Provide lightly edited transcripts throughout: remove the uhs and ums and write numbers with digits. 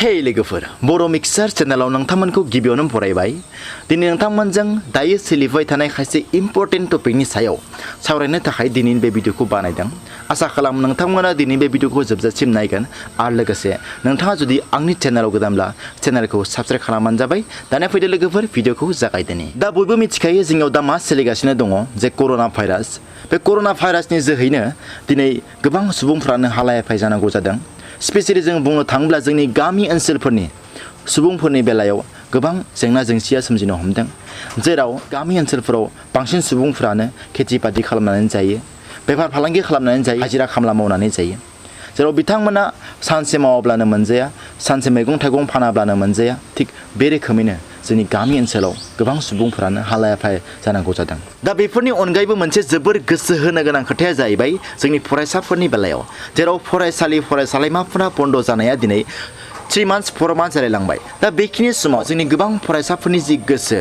Hey लोगोफोर बर' mixer चेनेलाव नोंथांमोनखौ गिबियावनो बरायबाय दिनै नोंथांमोनजों दायो सोलिबाय थानाय खायसे इम्पोर्टेन्ट टपिकनि सायाव सावरायनो थाखाय दिनैनि बे भिडिअखौ बानायदों आसा खालाम नोंथांमोना दिनै बे भिडिअखौ जोबजासिम नायगोन आरो लोगोसे नोंथाङा जुदि आंनि चेनेलाव गोदानब्ला चेनेलखौ साबस्क्राइब खालामबानो जाबाय दानिया फैदो लोगोफोर भिडिअखौ जागायदोनि दा बयबो मिथिखायो जोंनियाव दा मा सोलिगासिनो दङ जे कर'ना भाइरास बे कर'ना भाइरासनि जोहैनो दिनै गोबां सुबुंफ्रानो हालाय हाफाय जानांगौ जादों स्पेसियली जों बुंनो थाङोब्ला जोंनि गामि ओनसोलफोरनि सुबुंफोरनि बेलायाव गोबां जेंना जेंसिया सोमजिनो हमदों जेराव गामि ओनसोलफोराव बांसिन सुबुंफ्रानो खेथि बाथि खालामनानै जायो बेफार फालांगि खालामनानै जायो हाजिरा खामला मावनानै जायो जेराव बिथांमोना सानसे मावाब्लानो मोनजाया सानसे मैगं थाइगं फानाब्लानो मोनजाया थिग बे रोखोमैनो जोंनि गामि ओनसोलाव गोबां सुबुंफोरानो हालाय हाफाय जानांगौ जादों दा बेफोरनि अनगायैबो मोनसे जोबोर गोसो होनो गोनां खोथाया जाहैबाय जोंनि फरायसाफोरनि बेलायाव जेराव फरायसालिमाफोरा बन्द जानाया दिनै 3 months 4 months जालायलांबाय दा बेखिनि समाव जोंनि गोबां फरायसाफोरनि जि गोसो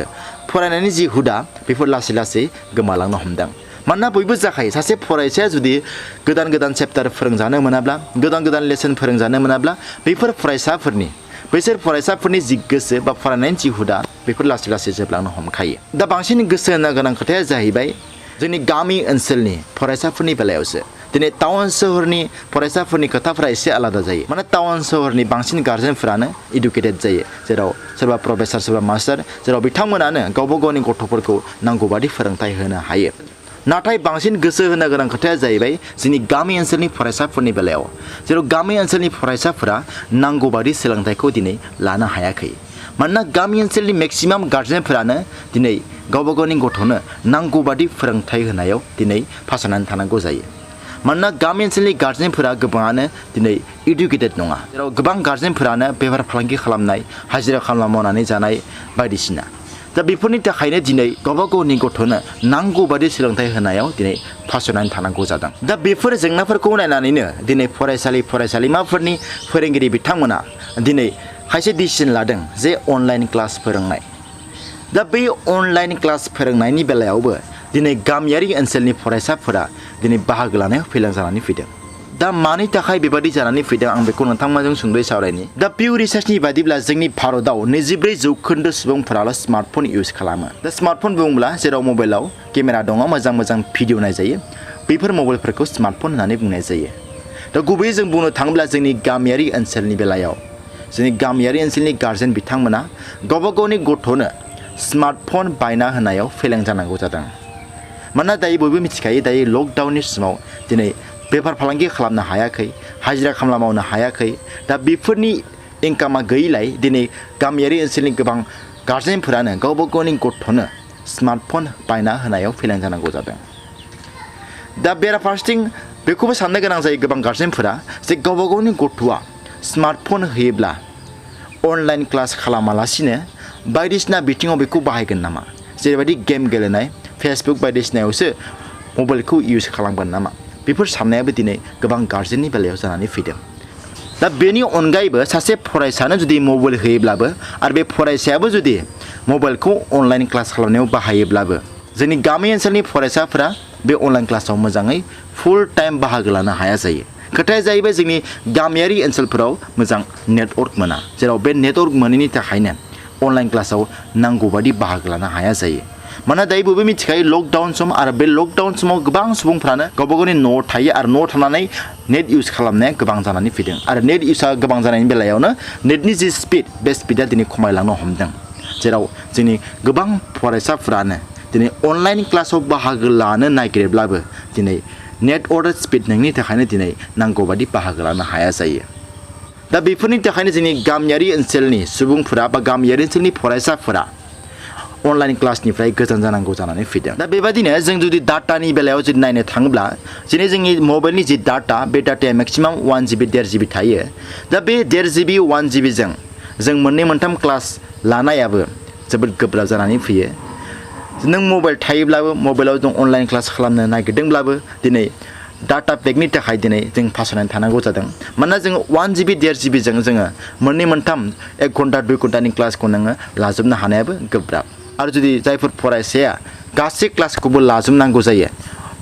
फरायनायनि जि हुदा बेफोर लासै लासै गोमालांनो हमदों मानोना बयबो जाखायो सासे फरायसाया जुदि गोदान गोदान चेप्टार फोरोंजानो मोनाब्ला गोदान गोदान लेसन फोरोंजानो मोनाब्ला बैसोर फरायसाफोरनि जि गोसो बा फरायनायनि जि हुदा बेफोर लासै लासै जोबलांनो हमखायो दा बांसिन गोसो होनो गोनां खोथाया जाहैबाय जोंनि गामि ओनसोलनि फरायसाफोरनि बेलायावसो दिनै टाउन सोहोरनि फरायसाफोरनि खोथाफोरा एसे आलादा जायो माने टाउन सोहोरनि बांसिन गार्जेनफोरानो इडुकेटेड जायो जेराव सोरबा प्रफेसार सोरबा मास्टार जेराव बिथांमोनानो गावबा गावनि गथ'फोरखौ नांगौबादि फोरोंथाइ होनो हायो नाथाय बांसिन गोसो होनो गोनां खोथाया जाहैबाय जोंनि गामि ओनसोलनि फरायसाफोरनि बेलायाव जेराव गामि ओनसोलनि फरायसाफोरा नांगौबादि सोलोंथाइखौ दिनै लानो हायाखै मानोना गामि ओनसोलनि मेक्सिमाम गार्जेनफोरानो दिनै गावबा गावनि गथ'नो नांगौबादि फोरोंथाइ होनायाव दिनै फासयनानै थानांगौ जायो मानोना गामि ओनसोलनि गार्जेनफोरा गोबाङानो दिनै इडुकेटेड नङा जेराव गोबां गार्जेनफोरानो बेफार फालांगि खालामनाय हाजिरा खामला मावनानै जानाय बायदिसिना दा बेफोरनि थाखायनो दिनै गावबा गावनि गथ'नो नांगौबादि सोलोंथाइ होनायाव दिनै फासयनानै थानांगौ जादों दा बेफोर जेंनाफोरखौ नायनानैनो दिनै फरायसालिमाफोरनि फोरोंगिरि बिथांमोना दिनै खायसे डिसिजन लादों जे अनलाइन क्लास फोरोंनाय दा बे अनलाइन क्लास फोरोंनायनि बेलायावबो दिनै गामियारि ओनसोलनि फरायसाफोरा दिनै बाहागो लानायाव फेलें जानानै फैदों दा मानि थाखाय बेबादि जानानै फैदों आं बेखौ नोंथांमोनजों सुंद'यै सावरायनि दा पिउ रिसार्चनि बादिब्ला जोंनि भारताव 24% सुबुंफोराल' स्मार्टफन इउज खालामो दा स्मार्टफन बुङोब्ला जेराव मबाइलाव केमेरा दङ मोजां मोजां भिडिअ नायजायो बेफोर मबाइलफोरखौ स्मार्टफन होननानै बुंनाय जायो दा गुबैयै जों बुंनो थाङोब्ला जोंनि गामियारि ओनसोलनि बेलायाव जोंनि गामियारि ओनसोलनि गार्जेन बिथांमोना गावबा गावनि गथ'नो स्मार्टफन बायना होनायाव फेलें जानांगौ जादों मानोना दायो बयबो मिथिखायो दायो लकडाउननि समाव दिनै बेफार फालांगि खालामनो हायाखै हाजिरा खामला मावनो हायाखै दा बेफोरनि इनकामा गैयैलाय दिनै गामियारि ओनसोलनि गोबां गार्जेनफोरानो गावबा गावनि गथ'नो स्मार्टफन बायना होनायाव फेलें जानांगौ जादों दा बेराफारसेथिं बेखौबो साननो गोनां जायो गोबां गार्जेनफोरा जे गावबा गावनि गथ'आ स्मार्टफन होयोब्ला अनलाइन क्लास खालामालासिनो बायदिसिना बिथिङाव बेखौ बाहायगोन नामा जेरैबायदि गेम गेलेनाय फेसबुक बायदिसिनायावसो मबाइलखौ इउज खालामगोन नामा बेफोर साननायाबो दिनै गोबां गार्जेननि बेलायाव जानानै फैदों दा बेनि अनगायैबो सासे फरायसानो जुदि मबाइल होयोब्लाबो आरो बे फरायसायाबो जुदि मबाइलखौ अनलाइन क्लास खालामनायाव बाहायोब्लाबो जोंनि गामि ओनसोलनि फरायसाफोरा बे अनलाइन क्लासाव मोजाङै फुल टाइम बाहागो लानो हाया जायो खोथाया जाहैबाय जोंनि गामियारि ओनसोलफोराव मोजां नेटवर्क मोना जेराव बे नेटवर्क मोनैनि थाखायनो अनलाइन क्लासाव नांगौबादि बाहागो लानो हाया जायो मानोना दायो बयबो मिथिखायो लकडाउन सम आरो बे लकडाउन समाव गोबां सुबुंफ्रानो गावबा गावनि न'आव थायो आरो न'आव थानानै नेट इउज खालामनाया गोबां जानानै फैदों आरो नेट इउजआ गोबां जानायनि बेलायावनो नेटनि जि स्पिड बे स्पिडा दिनै खमायलांनो हमदों जेराव जोंनि गोबां फरायसाफोरानो दिनै अनलाइन क्लासाव बाहागो लानो नागिरब्लाबो दिनै नेटवर्क स्पिड नोंनि थाखायनो दिनै नांगौबादि बाहागो लानो हाया जायो दा बेफोरनि थाखायनो जोंनि गामियारि ओनसोलनि सुबुंफोरा बा गामियारि ओनसोलनि फरायसाफोरा अनलाइन क्लासनिफ्राय गोजान जानांगौ जानानै फैदों दा बेबायदिनो जों जुदि डाटानि बेलायाव जुदि नायनो थाङोब्ला दिनै जोंनि मबाइलनि जि डाटा बे डाटाया मेक्सिमाम 1 GB 1.5 GB थायो दा बे 1.5 GB 1 GB जों मोननै मोनथाम क्लास लानायाबो जोबोद गोब्राब जानानै फैयो नों मबाइल थायोब्लाबो मबाइलाव जों अनलाइन क्लास खालामनो नागिरदोंब्लाबो दिनै डाटा पेकनि थाखाय दिनै जों फासयनानै थानांगौ जादों मानोना जोङो 1 GB 1.5 GB जोङो मोननै मोनथाम 1 घन्टा 2 घन्टानि क्लासखौ नोङो लाजोबनो हानायाबो गोब्राब आरो जुदि जायफोर फरायसाया गासै क्लासखौबो लाजोबनांगौ जायो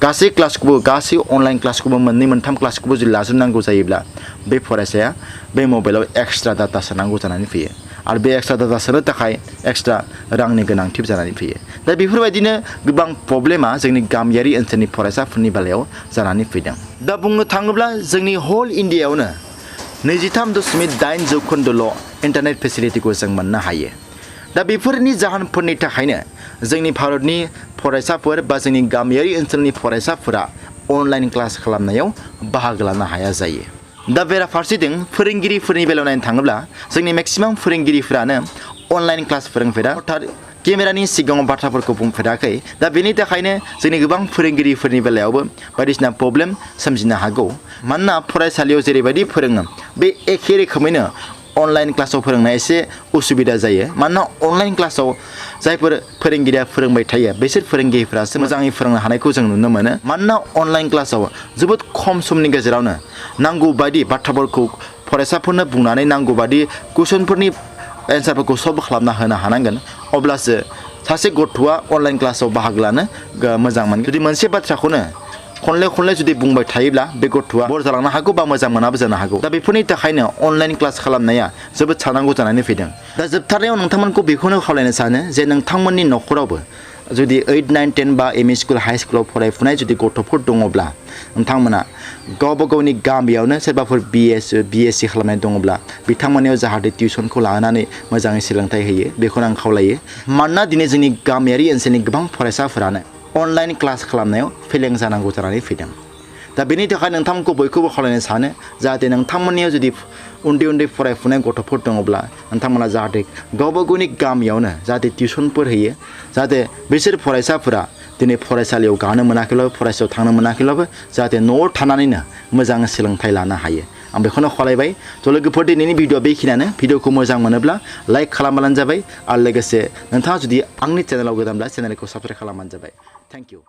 गासै क्लासखौबो गासै अनलाइन क्लासखौबो मोननै मोनथाम क्लासखौबो जुदि लाजोबनांगौ जायोब्ला बे फरायसाया बे मबाइलाव एक्सट्रा डाटा सोनांगौ जानानै फैयो आरो बे एक्सट्रा डाटा सोनो थाखाय एक्सट्रा रांनि गोनांथि जानानै फैयो दा बेफोरबायदिनो गोबां प्रब्लेमा जोंनि गामियारि ओनसोलनि फरायसाफोरनि बेलायाव जानानै फैदों दा बुंनो थाङोब्ला जोंनि होल इन्डियायावनो 23.8 जौखोन्दोल' इन्टारनेट फेसिलिटिखौ जों मोननो हायो दा बेफोरनि जाहोनफोरनि थाखायनो जोंनि भारतनि फरायसाफोर बा जोंनि गामियारि ओनसोलनि फरायसाफोरा अनलाइन क्लास खालामनायाव बाहागो लानो हाया जायो दा बेराफारसेथिं फोरोंगिरिफोरनि बेलायाव नायनो थाङोब्ला जोंनि मेक्सिमाम फोरोंगिरिफोरानो अनलाइन क्लास फोरोंफेरा अर्थात केमेरानि सिगाङाव बाथ्राफोरखौ बुंफेराखै दा बेनि थाखायनो जोंनि गोबां फोरोंगिरिफोरनि बेलायावबो बायदिसिना प्रब्लेम सोमजिनो हागौ मानोना फरायसालियाव जेरैबायदि फोरोङो बे एखे रोखोमैनो अनलाइन क्लासाव फोरोंनाया एसे उसुबिदा जायो मानोना अनलाइन क्लासाव जायफोर फोरोंगिरिया फोरोंबाय थायो बिसोर फोरोंगिरिफोरासो मोजाङै फोरोंनो हानायखौ जों नुनो मोनो मानोना अनलाइन क्लासाव जोबोद खम समनि गेजेरावनो नांगौ बायदि बाथ्राफोरखौ फरायसाफोरनो बुंनानै नांगौ बायदि कुइसनफोरनि एन्सारफोरखौ सल्भ खालामना होनो हानांगोन अब्लासो सासे गथ'आ अनलाइन क्लासाव बाहागो लानो मोजां मोनगोन जुदि मोनसे बाथ्राखौनो खनले जुदि बुंबाय थायोब्ला बे गथ'आ बर जालांनो हागौ बा मोजां मोनाबो जानो हागौ दा बेफोरनि थाखायनो अनलाइन क्लास खालामनाया जोबोद साननांगौ जानानै फैदों दा जोबथारनायाव नोंथांमोनखौ बेखौनो खावलायनो सानो जे नोंथांमोननि न'खरावबो जुदि 8, 9, 10 बा एमइ स्कुल हाई स्कुलाव फरायफुनाय जुदि गथ'फोर दङब्ला नोंथांमोना गावबा गावनि गामियावनो सोरबाफोर बिएससि खालामनाय दङब्ला बिथांमोननियाव जाहाथे टिउसनखौ लानानै मोजाङै सोलोंथाइ होयो बेखौनो आं खावलायो मानोना दिनै जोंनि गामियारि ओनसोलनि गोबां फरायसाफोरानो अनलाइन क्लास खालामनायाव फेलें जानांगौ जानानै फैदों दा बेनि थाखाय नोंथांमोनखौ बयखौबो खावलायनो सानो जाहाथे नोंथांमोननियाव जुदि उन्दै फरायफुनाय गथ'फोर दङब्ला नोंथांमोना जाहाथे गावबा गावनि गामियावनो जाहाथे टिउसनफोर होयो जाहाथे बिसोर फरायसाफोरा दिनै फरायसालियाव गानो मोनाखैब्लाबो फरायसालियाव थांनो मोनाखैब्लाबो जाहाथे न'आव थानानैनो मोजां सोलोंथाइ लानो हायो आं बेखौनो खावलायबाय थ' लोगोफोर दिनैनि भिडिअ बेखिनियानो भिडिअखौ मोजां मोनोब्ला लाइक खालामबानो जाबाय आरो लोगोसे नोंथाङा जुदि आंनि चेनेलाव गोदानब्ला चेनेलखौ साबस्क्राइब खालामबानो जाबाय थेंक इउ